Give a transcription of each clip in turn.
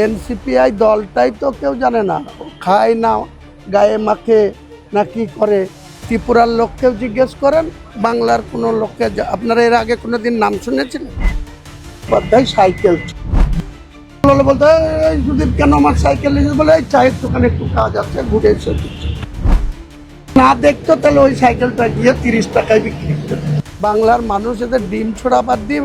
এনসিপিআই দলটাই তো কেউ জানে না, খায় না, গায়ে মাখে না কি করে। ত্রিপুরার লোককেও জিজ্ঞেস করেন, বাংলার কোনো লোককে। আপনারা এর আগে কোনো দিন নাম শুনেছিলেন? বাধ্যায় সাইকেল বলতে সুদীপ কেন আমার সাইকেল নিয়ে বলে এই চায়ের দোকানে একটু কাজ আছে, ঘুরে এসে দিচ্ছে। না দেখতো তাহলে ওই সাইকেলটা গিয়ে 30 টাকায় বিক্রি করে। বাংলার মানুষ এদের ডিম ছোড়া বাদ দিয়ে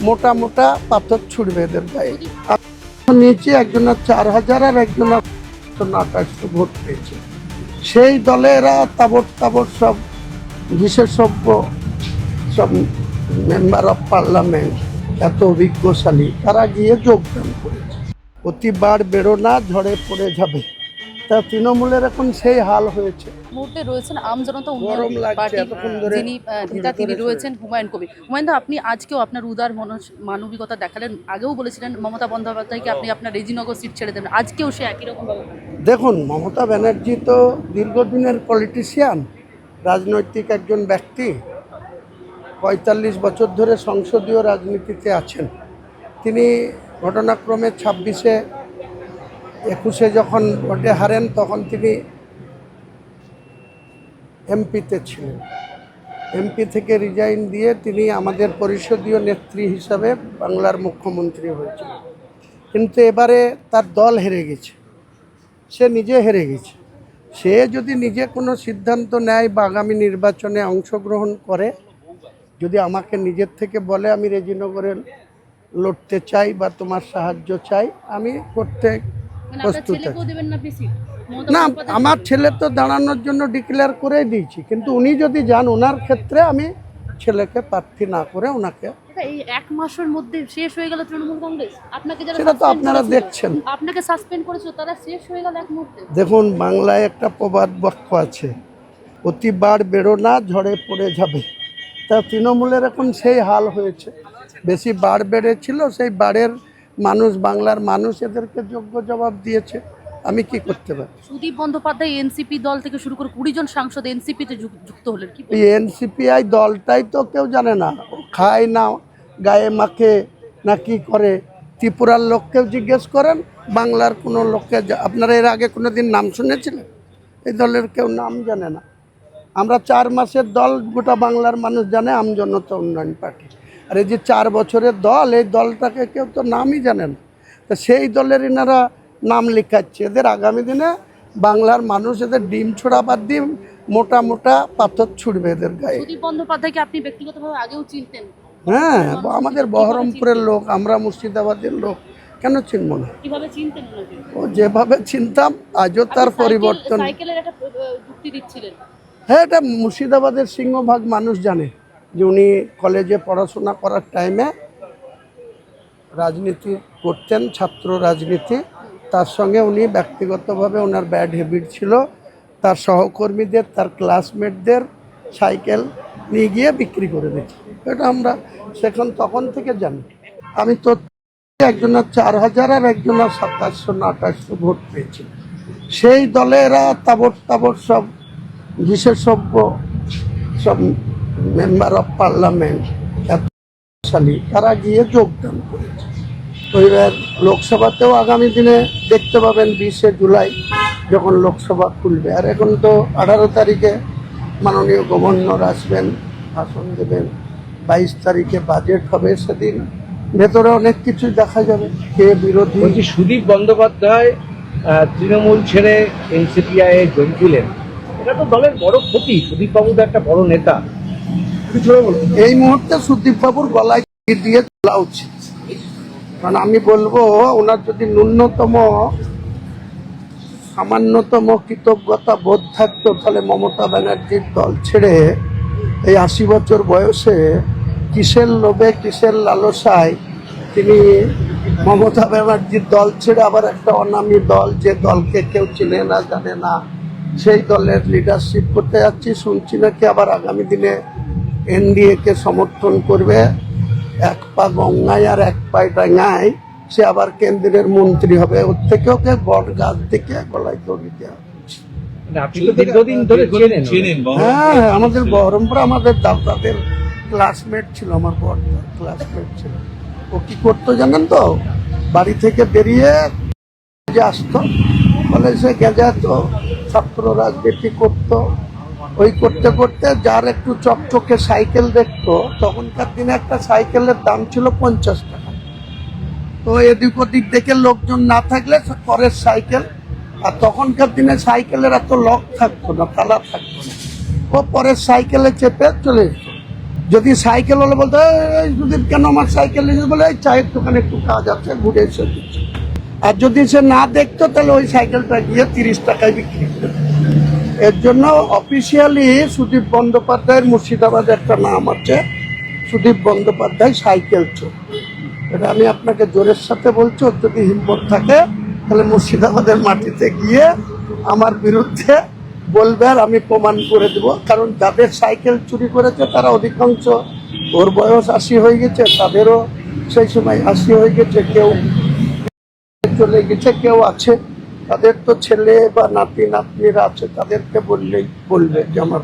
মোটা মোটা পাথর ছুড়বে এদের গায়ে। নিচে একজনের 4000 আর একজনের 2800 ভোট পেয়েছে। সেই দলে এরা তাবড় তাবড় সব বিশেষজ্ঞ, সব মেম্বার অফ পার্লামেন্ট, এত অভিজ্ঞশালী, তারা গিয়ে যোগদান করেছে। প্রতিবার বেরো না, ঝড়ে পড়ে যাবে। তা তৃণমূলের এখন সেই হাল হয়েছে। মুহূর্তে রয়েছেন আমজনতা উন্নয়ন পার্টির যিনি নেতা, তিনি রয়েছেন হুমায়ুন কবির। হুমায়ুন দা, আপনি আজকেও আপনার উদার মানবিকতা দেখালেন। আগেও বলেছিলেন মমতা বন্দ্যোপাধ্যায়কে আপনি আপনার রেজিনগর সিট ছেড়ে দেবেন, আজকেও সে একই রকম ভাবে। দেখুন, মমতা ব্যানার্জি তো দীর্ঘদিনের পলিটিশিয়ান, রাজনৈতিক একজন ব্যক্তি। 45 বছর ধরে সংসদীয় রাজনীতিতে আছেন তিনি। ঘটনাক্রমে 26-এ 21-এ যখন ভোটে হারেন তখন তিনি এমপিতে ছিলেন। এমপি থেকে রিজাইন দিয়ে তিনি আমাদের পরিষদীয় নেত্রী হিসাবে বাংলার মুখ্যমন্ত্রী হয়েছিলেন। কিন্তু এবারে তার দল হেরে গেছে, সে নিজে হেরে গেছে। সে যদি নিজে কোনো সিদ্ধান্ত নেয় বা আগামী নির্বাচনে অংশগ্রহণ করে, যদি আমাকে নিজের থেকে বলে আমি রেজিনগরে লড়তে চাই বা তোমার সাহায্য চাই, আমি করতে প্রস্তুত আছি। না, আমার ছেলে তো দাঁড়ানোর জন্য ডিক্লেয়ার করেই দিয়েছি, কিন্তু উনি যদি যান, ওনার ক্ষেত্রে আমি ছেলেকে প্রার্থী না করে ওনাকে। এই এক মাসের মধ্যে শেষ হয়ে গেল তৃণমূল কংগ্রেস। আপনাকে যারা সেটা তো আপনারা দেখছেন, আপনাকে সাসপেন্ড করেছিল, তারা শেষ হয়ে গেল এক মুহূর্তে। দেখুন, বাংলায় একটা প্রবাদ বাক্য আছে, প্রতিবার বেরো না, ঝড়ে পড়ে যাবে। তা তৃণমূলের এখন সেই হাল হয়েছে। বেশি বাড় বেড়েছিল, সেই বাড়ের মানুষ, বাংলার মানুষ এদেরকে যোগ্য জবাব দিয়েছে। আমি কি করতে পারি? সুদীপ বন্দ্যোপাধ্যায় এনসিপি দল থেকে শুরু করে 20 জন সাংসদ এনসিপিতে যুক্ত হলেন। কি এনসিপিআই দলটাই তো কেউ জানে না, খায় না, গায়ে মাখে না কি করে। ত্রিপুরার লোককেও জিজ্ঞেস করেন, বাংলার কোনো লোককে। আপনারা এর আগে কোনো দিন নাম শুনেছিলেন? এই দলের কেউ নাম জানে না। আমরা 4 মাসের দল, গোটা বাংলার মানুষ জানে, আমজনতা উন্নয়ন পার্টি। আর এই যে 4 বছরের দল, এই দলটাকে কেউ তো নামই জানে না। তা সেই দলের এনারা নাম লেখাচ্ছে। এদের আগামী দিনে বাংলার মানুষ এদের ডিম ছোড়া বাদ দিয়ে মোটা মোটা পাথর ছুড়বে এদের গায়ে। সুদীপ বন্দ্যোপাধ্যায়কে আপনি ব্যক্তিগতভাবে আগেও চিনতেন? হ্যাঁ, আমাদের বহরমপুরের লোক, আমরা মুর্শিদাবাদের লোক, কেন চিনব না? কিভাবে চিনতেন ওনাকে? ও যেভাবে চিনতাম, আজও তার পরিবর্তন। সাইকেলের একটা যুক্তি দিচ্ছিলেন। হ্যাঁ, এটা মুর্শিদাবাদের সিংহভাগ মানুষ জানে যে উনি কলেজে পড়াশোনা করার টাইমে রাজনীতি করতেন, ছাত্র রাজনীতি। তার সঙ্গে উনি ব্যক্তিগতভাবে ওনার ব্যাড হ্যাবিট ছিল, তার সহকর্মীদের, তার ক্লাসমেটদের সাইকেল নিয়ে গিয়ে বিক্রি করে দিয়েছে। এটা আমরা তখন থেকে জানি। আমি তো একজনের 4000 আর একজনের 2700 না 2800 ভোট পেয়েছি। সেই দলে এরা তাবড় তাবড় সব বিশেষজ্ঞ, সব মেম্বার অফ পার্লামেন্ট, এত শক্তিশালী, তারা গিয়ে যোগদান করেছে। এবার লোকসভাতেও আগামী দিনে দেখতে পাবেন 20শে জুলাই যখন লোকসভা খুলবে। আর এখন তো 18 তারিখে মাননীয় গভর্নর আসবেন, ভাষণ দেবেন। 22 তারিখে বাজেট হবে, সেদিন ভেতরে অনেক কিছু দেখা যাবে, কে বিরোধী। সুদীপ বন্দ্যোপাধ্যায় তৃণমূল ছেড়ে এনসিপিআই যোগ দিলেন, এটা তো দলের বড় ক্ষতি। সুদীপ বাবু তো একটা বড় নেতা। এই মুহূর্তে সুদীপ বাবুর গলায় দিয়ে চলা উচিত। কারণ আমি বলবো, ওনার যদি ন্যূনতম সামান্যতম কৃতজ্ঞতা বোধ থাকতো, তাহলে মমতা ব্যানার্জির দল ছেড়ে এই 80 বছর বয়সে কিসের লোভে, কিসের লালসায় তিনি মমতা ব্যানার্জির দল ছেড়ে আবার একটা অনামী দল, যে দলকে কেউ চিনে না, জানে না, সেই দলের লিডারশিপ করতে যাচ্ছি। শুনছি নাকি আবার আগামী দিনে এনডিএকে সমর্থন করবে। এক পা গঙ্গায় আর এক পায়ে ডাঙ্গায়, সে আবার কেন্দ্রের মন্ত্রী হবে। ওর থেকে ওকে বট গাছ থেকে গলায় দড়ি দেওয়া। দীর্ঘদিন ধরে হ্যাঁ, আমাদের বহরমপুরে আমাদের দাদাদের ক্লাসমেট ছিল, আমার বড় ক্লাসমেট ছিল। ও কি করতো জানেন তো? বাড়ি থেকে বেরিয়ে যে আসতো, বলে সে গেজা তো ছাত্র রাজনীতি করতো। ওই করতে করতে যার একটু চকচকে সাইকেল দেখতো, তখনকার দিনে একটা সাইকেলের দাম ছিল 50 টাকা। তো এদিক ওদিক দেখে লোকজন না থাকলে পরের সাইকেল, আর তখনকার দিনে সাইকেলের এত লক থাকতো না, তালা থাকতো না, ও পরের সাইকেলে চেপে চলে যেত। যদি সাইকেল হলে বলতো এই যদি কেন আমার সাইকেল নিয়ে বলে এই চায়ের দোকানে একটু কাজ আছে ঘুরে এসে দিচ্ছে। আর যদি সে না দেখতো তাহলে ওই সাইকেলটা গিয়ে 30 টাকায় বিক্রি করতো। এর জন্য অফিসিয়ালি সুদীপ বন্দ্যোপাধ্যায়ের মুর্শিদাবাদে একটা নাম আছে, সুদীপ বন্দ্যোপাধ্যায় সাইকেল চোর। এটা আমি আপনাকে জোরের সাথে বলছি, ওর যদি হিম্মত থাকে তাহলে মুর্শিদাবাদের মাটিতে গিয়ে আমার বিরুদ্ধে বলবে, আর আমি প্রমাণ করে দেবো। কারণ যাদের সাইকেল চুরি করেছে তারা অধিকাংশ, ওর বয়স 80 হয়ে গেছে, তাদেরও সেই সময় 80 হয়ে গেছে, কেউ চলে গেছে, কেউ আছে, তাদের তো ছেলে বা নাতি নাতনিরা আছে, তাদেরকে বললেই বলবে যে আমার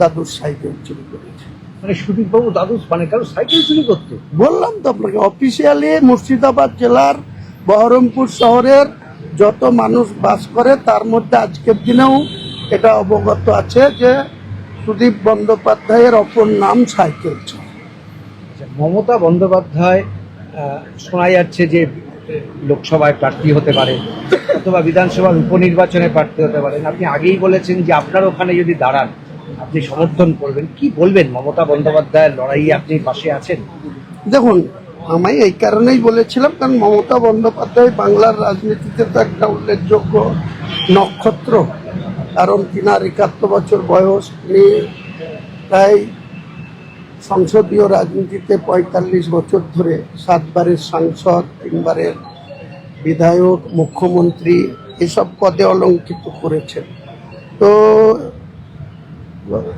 দাদুর সাইকেল চুরি করেছে। মানে সুদীপবাবু দাদু মানে কারো সাইকেল চুরি করতো? বললাম তো আপনাকে, অফিসিয়ালি মুর্শিদাবাদ জেলার বহরমপুর শহরের যত মানুষ বাস করে তার মধ্যে আজকের দিনেও এটা অবগত আছে যে সুদীপ বন্দ্যোপাধ্যায়ের অপর নাম সাইকেল চোর। মমতা বন্দ্যোপাধ্যায় শোনা যাচ্ছে যে লোকসভায় প্রার্থী হতে পারে অথবা বিধানসভার উপনির্বাচনে প্রার্থী হতে পারেন। আপনি আগেই বলেছেন যে আপনার ওখানে যদি দাঁড়ান আপনি সমর্থন করবেন। কি বলবেন, মমতা বন্দ্যোপাধ্যায়ের লড়াইয়ে আপনি পাশে আছেন? দেখুন, আমি এই কারণেই বলেছিলাম, কারণ মমতা বন্দ্যোপাধ্যায় বাংলার রাজনীতিতে তো একটা উল্লেখযোগ্য নক্ষত্র। কারণ তিনার 71 বছর বয়স, তিনি প্রায় সংসদীয় রাজনীতিতে 45 বছর ধরে 7 বারের সাংসদ, 3 বারের বিধায়ক, মুখ্যমন্ত্রী এসব পদে অলঙ্কিত করেছেন। তো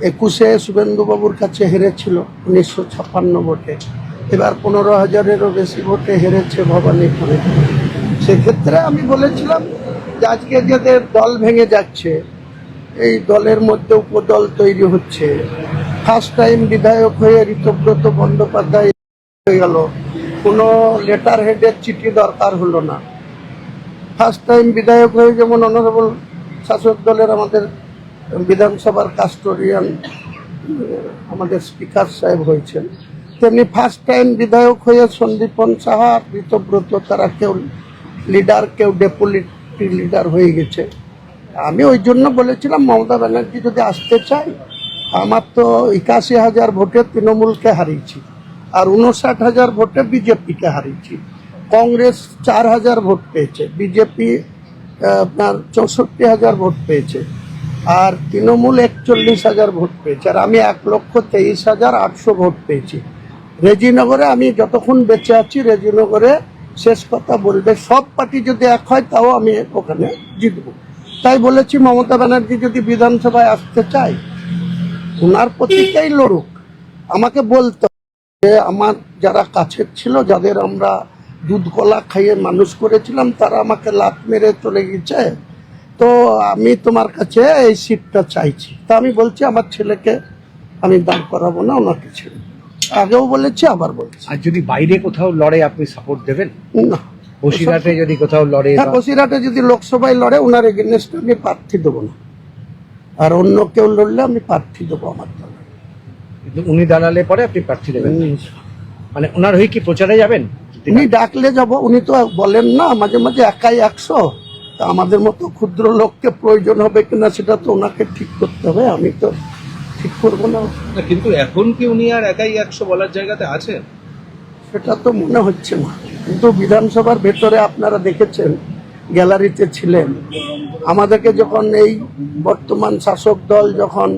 21-এ শুভেন্দুবাবুর কাছে হেরেছিল 1956 ভোটে, এবার 15,000-এরও বেশি ভোটে হেরেছে ভবানীপুরে। সেক্ষেত্রে আমি বলেছিলাম যে আজকে যাদের দল ভেঙে যাচ্ছে, এই দলের মধ্যে উপদল তৈরি হচ্ছে, ফার্স্ট টাইম বিধায়ক হয়ে ঋতব্রত বন্দ্যোপাধ্যায় হয়ে গেল, কোনো লেটার হেডের চিঠি দরকার হলো না। ফার্স্ট টাইম বিধায়ক হয়ে যেমন অনারেবল শাসক দলের আমাদের বিধানসভার কাস্টোডিয়ান আমাদের স্পিকার সাহেব হয়েছেন, তেমনি ফার্স্ট টাইম বিধায়ক হয়ে সন্দীপন সাহা, ঋতব্রত, তারা কেউ লিডার, কেউ ডেপুটি লিডার হয়ে গেছে। আমি ওই জন্য বলেছিলাম মমতা ব্যানার্জি যদি আসতে চাই, আমার তো 81,000 ভোটে তৃণমূলকে হারিয়েছি, আর 59,000 ভোটে বিজেপিকে হারিয়েছি। কংগ্রেস 4,000 ভোট পেয়েছে, বিজেপি আপনার 64,000 ভোট পেয়েছে, আর তৃণমূল 41,000 ভোট পেয়েছে, আর আমি 1,23,800 ভোট পেয়েছি। রেজিনগরে আমি যতক্ষণ বেঁচে আছি, রেজিনগরে শেষ কথা বলবে, সব পার্টি যদি এক হয় তাও আমি ওখানে জিতব। তাই বলেছি মমতা ব্যানার্জি যদি বিধানসভায় আসতে চায়, ওনার প্রতিটাই লড়ুক। আমাকে বলতে যে আমার যারা কাছের ছিল, যাদের আমরা দুধ কলা খাইয়ে মানুষ করেছিলাম, তারা আমাকে লাত মেরে চলে গেছে, তো আমি তোমার কাছে এই সিটটা চাইছি। তা আমি বলছি আমার ছেলেকে আমি দাঁড় করাবো না, ওনাকে ছেড়ে। আগেও বলেছি, আবার বলছি। আর যদি বাইরে কোথাও লড়ে আপনি সাপোর্ট দেবেন? না, বসিরহাটে যদি কোথাও লড়ে? হ্যাঁ, বসিরহাটে যদি লোকসভায় লড়ে ওনার এগেনস্টে আমি প্রার্থী দেবো না, আর অন্য কেউ লড়লে আমি প্রার্থী দেবো আমার দলে। কিন্তু উনি দাঁড়ালে পরে আপনি প্রার্থী দেবেন? মানে ওনার হয়ে কি প্রচারে যাবেন? উনি ডাকলে যাব। উনি তো বলেন না মাঝে মাঝে একাই 100, তা আমাদের মতো ক্ষুদ্র লোককে প্রয়োজন হবে কিনা সেটা তো ওনাকে ঠিক করতে হবে, আমি তো ঠিক করবো না। কিন্তু এখন কি উনি আর একাই 100 বলার জায়গাতে আছেন? সেটা তো মনে হচ্ছে না, কিন্তু বিধানসভার ভেতরে আপনারা দেখেছেন, গ্যালারিতে ছিলেন, আমাদেরকে যখন এই বর্তমান শাসক দল যখন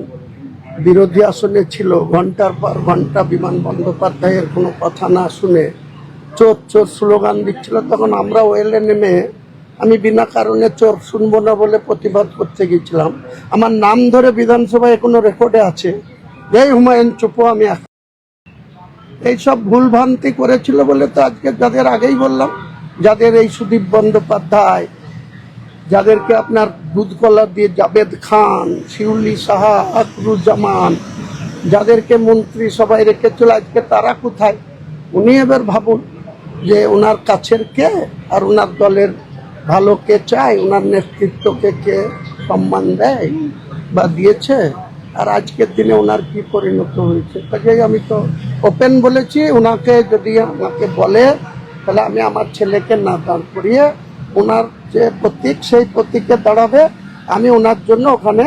বিরোধী আসনে ছিল, ঘন্টার পর ঘন্টা বিমান বন্দ্যোপাধ্যায়ের কোনো কথা না শুনে চোর চোর স্লোগান দিচ্ছিল, তখন আমরা ওয়েলে নেমে আমি বিনা কারণে চোর শুনবো না বলে প্রতিবাদ করতে গেছিলাম। আমার নাম ধরে বিধানসভায় কোনো রেকর্ডে আছে, এই হুমায়ুন চুপো, আমি এইসব ভুলভ্রান্তি করেছিল বলে তো আজকে যাদের আগেই বললাম, যাদের এই সুদীপ বন্দ্যোপাধ্যায়, যাদেরকে আপনার দুধ কলা দিয়ে জাবেদ খান, শিউলি সাহা, আকরুজ্জামান, যাদেরকে মন্ত্রী সবাই রেখেছিল, আজকে তারা কোথায়? উনি এবার ভাবুন, যে ওনার কাছের কে আর ওনার দলের ভালো কে চায়, ওনার নেতৃত্বকে কে সম্মান দেয় বা দিয়েছে, আর আজকের দিনে ওনার কি পরিণত হয়েছে। কাজেই আমি তো ওপেন বলেছি, ওনাকে যদি আমাকে বলে তাহলে আমি আমার ছেলেকে না দাঁড় করিয়ে ওনার যে প্রতীক সেই প্রতীকে দাঁড়াবে, আমি ওনার জন্য ওখানে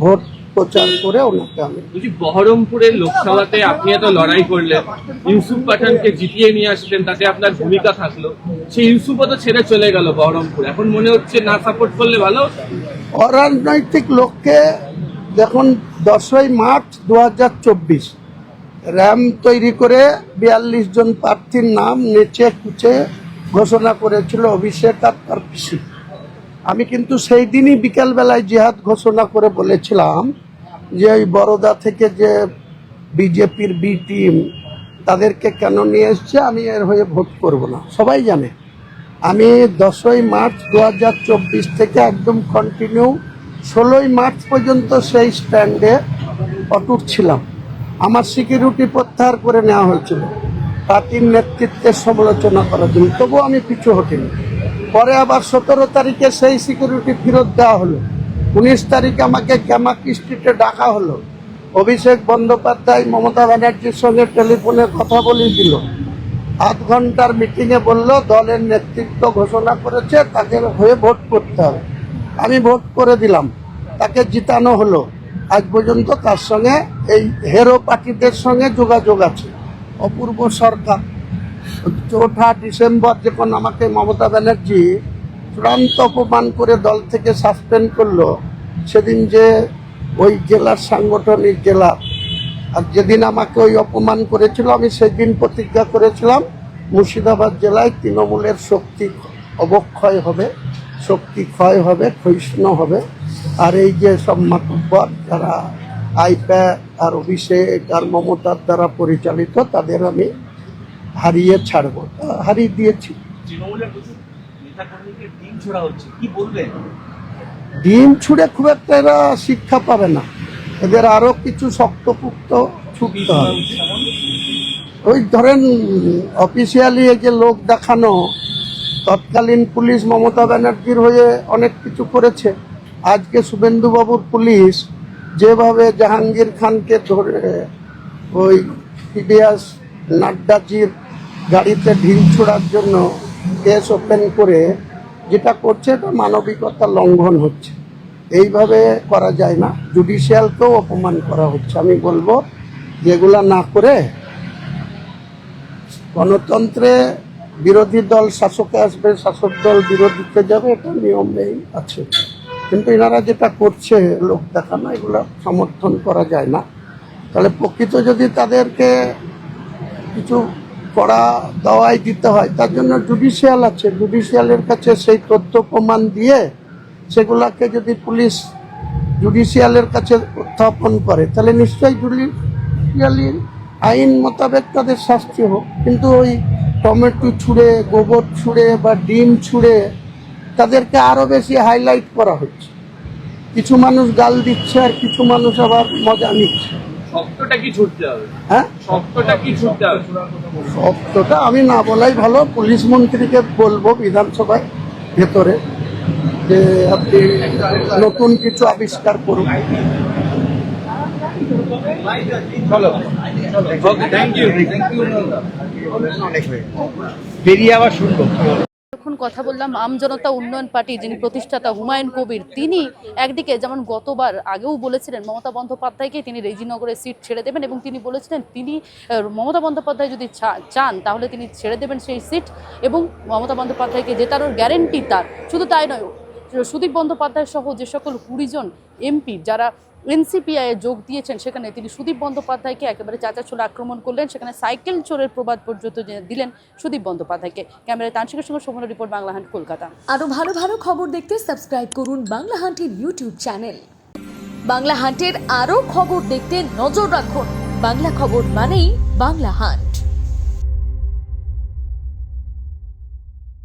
ভোট প্রচার করে ওনাকে আমি বলছি, বহরমপুরের লোকসভাতে আপনি এত লড়াই করলেন, ইউসুফ পাঠানকে জিতিয়ে নিয়ে আসলেন, তাতে আপনার ভূমিকা থাকলো, সেই ইউসুফও তো ছেড়ে চলে গেল বহরমপুর। এখন মনে হচ্ছে না সাপোর্ট করলে ভালো। অরাজনৈতিক লোককে দেখুন, 10ই মার্চ 2024 র্যাম তৈরি করে 42 জন প্রার্থীর নাম নেচে কুচে ঘোষণা করেছিল অভিষেক আর তার পিসি। আমি কিন্তু সেই দিনই বিকালবেলায় জিহাদ ঘোষণা করে বলেছিলাম যে ওই বরোদা থেকে যে বিজেপির বি টিম তাদেরকে কেন নিয়ে এসছে, আমি এর হয়ে ভোট করব না। সবাই জানে আমি 10ই মার্চ 2024 থেকে একদম কন্টিনিউ 16ই মার্চ পর্যন্ত সেই স্ট্যান্ডে অটুট ছিলাম। আমার সিকিউরিটি প্রত্যাহার করে নেওয়া হয়েছিল পার্টির নেতৃত্বের সমালোচনা করার জন্য, তবুও আমি পিছু হটিনি। পরে আবার 17 তারিখে সেই সিকিউরিটি ফেরত দেওয়া হলো। 19 তারিখে আমাকে ক্যামাক স্ট্রিটে ডাকা হলো। অভিষেক বন্দ্যোপাধ্যায় মমতা ব্যানার্জির সঙ্গে টেলিফোনে কথা বলিয়ে দিল। আধ ঘন্টার মিটিংয়ে বলল দলের নেতৃত্ব ঘোষণা করেছে তাকে হয়ে ভোট করতে হবে। আমি ভোট করে দিলাম, তাকে জিতানো হলো। আজ পর্যন্ত তার সঙ্গে এই হেরো পার্টিদের সঙ্গে যোগাযোগ আছে। অপূর্ব সরকার 4ঠা ডিসেম্বর যখন আমাকে মমতা ব্যানার্জি চূড়ান্ত অপমান করে দল থেকে সাসপেন্ড করলো, সেদিন যে ওই জেলার সাংগঠনিক জেলা আর যেদিন আমাকে ওই অপমান করেছিল, আমি সেদিন প্রতিজ্ঞা করেছিলাম মুর্শিদাবাদ জেলায় তৃণমূলের শক্তি অবক্ষয় হবে, শক্তি ক্ষয় হবে, ক্ষয়িষ্ণু হবে। আর এই যে সব মাতব্বর যারা আইপ্যা আর অভিষেক আর মমতার দ্বারা পরিচালিত, তাদের আমি হারিয়ে ছাড়বো। হারিয়ে দিয়েছি। ডিম ছুঁড়ে খুব একটা এরা শিক্ষা পাবে না, এদের আরো কিছু শক্তপুক্ত ছুটতে হবে। ওই ধরেন অফিসিয়ালি এই যে লোক দেখানো, তৎকালীন পুলিশ মমতা ব্যানার্জির হয়ে অনেক কিছু করেছে। আজকে শুভেন্দুবাবুর পুলিশ যেভাবে জাহাঙ্গীর খানকে ধরে ওই পিডিএস নাড্ডাজির গাড়িতে ঢিল ছোড়ার জন্য কেস ওপেন করে যেটা করছে, এটা মানবিকতা লঙ্ঘন হচ্ছে। এইভাবে করা যায় না। জুডিশিয়ালকেও অপমান করা হচ্ছে। আমি বলবো যেগুলা না করে গণতন্ত্রে বিরোধী দল শাসকে আসবে, শাসক দল বিরোধীতে যাবে, এটা নিয়মেই আছে। কিন্তু এনারা যেটা করছে লোক দেখানো, এগুলো সমর্থন করা যায় না। তাহলে প্রকৃত যদি তাদেরকে কিছু কড়া দাওয়াই দিতে হয়, তার জন্য জুডিশিয়াল আছে। জুডিশিয়ালের কাছে সেই তথ্য প্রমাণ দিয়ে সেগুলাকে যদি পুলিশ জুডিশিয়ালের কাছে উত্থাপন করে, তাহলে নিশ্চয়ই জুডিশিয়ালি আইন মোতাবেক তাদের শাস্তি হোক। কিন্তু ওই টমেটো ছুঁড়ে, গোবর ছুঁড়ে বা ডিম ছুঁড়ে তাদেরকে আরও বেশি হাইলাইট করা হচ্ছে। কিছু মানুষ গাল দিচ্ছে আর কিছু মানুষ আবার মজা নিচ্ছে। শক্তটা কি ছুটতে হবে? হ্যাঁ, শক্তটা কি ছুটতে হবে? শক্তটা আমি না বলাই ভালো। পুলিশ মন্ত্রীকে বলবো বিধানসভায় ভেতরে যে আপনি নতুন কিছু আবিষ্কার করুন। বেরিয়ে আবার শুনবো। এখন কথা বললাম আমজনতা উন্নয়ন পার্টি যিনি প্রতিষ্ঠাতা হুমায়ুন কবির, তিনি একদিকে যেমন গতবার আগেও বলেছিলেন মমতা বন্দ্যোপাধ্যায়কে তিনি রেজিনগরের সিট ছেড়ে দেবেন, এবং তিনি বলেছিলেন তিনি মমতা বন্দ্যোপাধ্যায় যদি চান তাহলে তিনি ছেড়ে দেবেন সেই সিট এবং মমতা বন্দ্যোপাধ্যায়কে জেতানোর গ্যারেন্টি তার। শুধু তাই নয়, সুদীপ বন্দ্যোপাধ্যায় সহ যে সকল 20 জন এমপি যারা এনসিপিআইয়ে যোগ দিয়েছেন, সেখানে তিনি সুদীপ বন্দ্যোপাধ্যায়কে একেবারে চাচা ছোলা আক্রমণ করলেন। সেখানে সাইকেল চোরের প্রবাদ পর্যন্ত দিলেন সুদীপ বন্দ্যোপাধ্যায়কে। ক্যামেরায় তানসিকের সঙ্গে শোভনা রিপোর্ট, বাংলা হান্ট, কলকাতা। আরো ভালো ভালো খবর দেখতে সাবস্ক্রাইব করুন বাংলা হান্টের ইউটিউব চ্যানেল। বাংলা হান্টের আরো খবর দেখতে নজর রাখুন। বাংলা খবর মানেই বাংলা হান্ট।